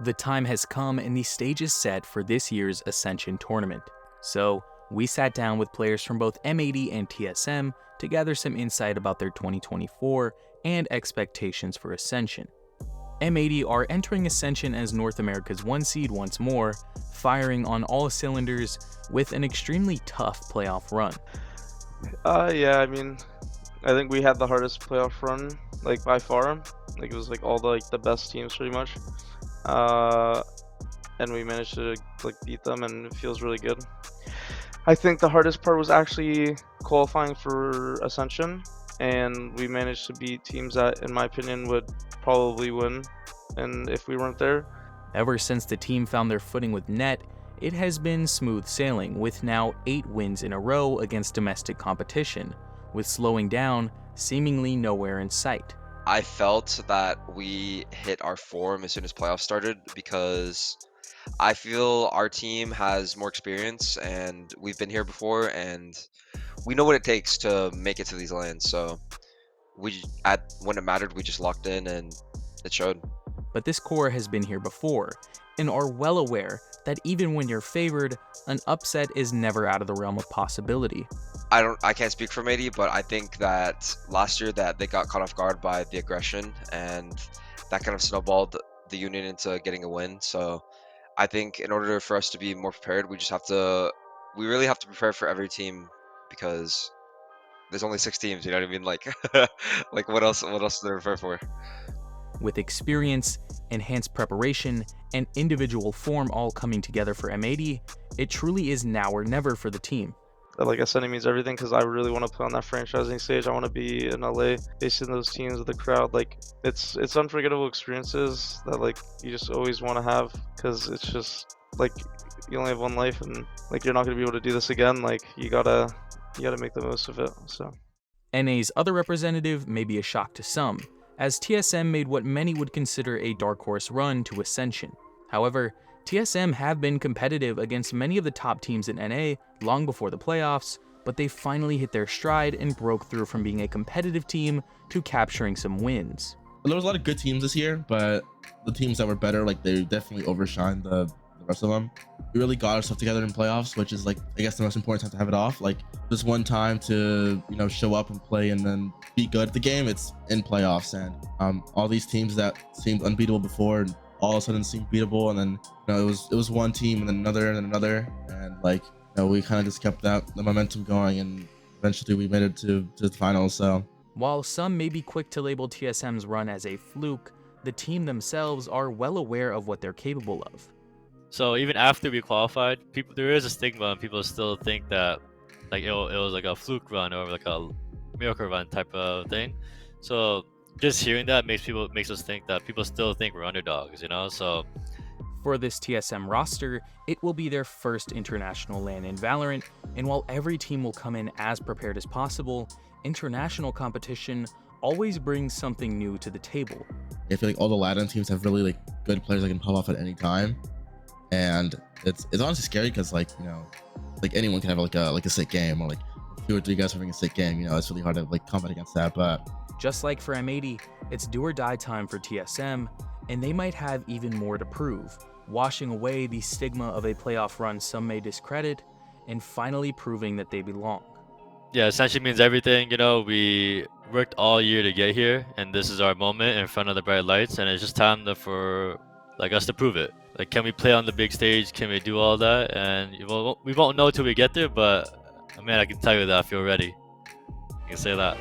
The time has come and the stage is set for this year's Ascension tournament. So, we sat down with players from both M80 and TSM to gather some insight about their 2024 and expectations for Ascension. M80 are entering Ascension as North America's 1 seed once more, firing on all cylinders with an extremely tough playoff run. Yeah, I mean, I think we had the hardest playoff run, like by far. Like it was like all the best teams pretty much. And we managed to like beat them, and it feels really good. I think the hardest part was actually qualifying for Ascension, and we managed to beat teams that, in my opinion, would probably win, and if we weren't there. Ever since the team found their footing with NET, it has been smooth sailing, with now 8 wins in a row against domestic competition, with slowing down seemingly nowhere in sight. I felt that we hit our form as soon as playoffs started because I feel our team has more experience and we've been here before and we know what it takes to make it to these lands. So when it mattered, we just locked in and it showed. But this core has been here before and are well aware that even when you're favored, an upset is never out of the realm of possibility. I can't speak for Mady, but I think that last year that they got caught off guard by the aggression and that kind of snowballed the Union into getting a win. So I think in order for us to be more prepared, we really have to prepare for every team because there's only 6 teams, you know what I mean? Like, like what else do they prepare for? With experience, enhanced preparation, and individual form all coming together for M80, it truly is now or never for the team. Like Ascending means everything because I really want to play on that franchising stage. I want to be in LA, facing those teams with the crowd. Like it's unforgettable experiences that like you just always want to have because it's just like you only have one life and like you're not gonna be able to do this again. Like you gotta make the most of it. So NA's other representative may be a shock to some, as TSM made what many would consider a dark horse run to Ascension. However, TSM have been competitive against many of the top teams in NA long before the playoffs, but they finally hit their stride and broke through from being a competitive team to capturing some wins. There was a lot of good teams this year, but the teams that were better, like they definitely overshined the rest of them. We really got ourselves together in playoffs, which is like, I guess the most important time to have it off. Like just one time to, show up and play and then be good at the game, it's in playoffs. And all these teams that seemed unbeatable before all of a sudden seemed beatable, and then it was one team and then another and then another, and we kind of just kept the momentum going, and eventually we made it to the finals. So while some may be quick to label TSM's run as a fluke, the team themselves are well aware of what they're capable of. So even after we qualified, there is a stigma and people still think that like it was like a fluke run or like a miracle run type of thing. So just hearing that makes us think that people still think we're underdogs, So for this TSM roster, it will be their first international LAN in Valorant, and while every team will come in as prepared as possible, international competition always brings something new to the table. I feel like all the Latin teams have really good players that can pop off at any time, and it's honestly scary because anyone can have like a sick game, or like 2 or 3 guys having a sick game. It's really hard to combat against that. But just like for M80, it's do or die time for TSM, and they might have even more to prove, washing away the stigma of a playoff run some may discredit, and finally proving that they belong. Yeah, essentially means everything. We worked all year to get here, and this is our moment in front of the bright lights, and it's just time for us to prove it. Like, can we play on the big stage? Can we do all that? And we won't know till we get there, but man, I can tell you that I feel ready. I can say that.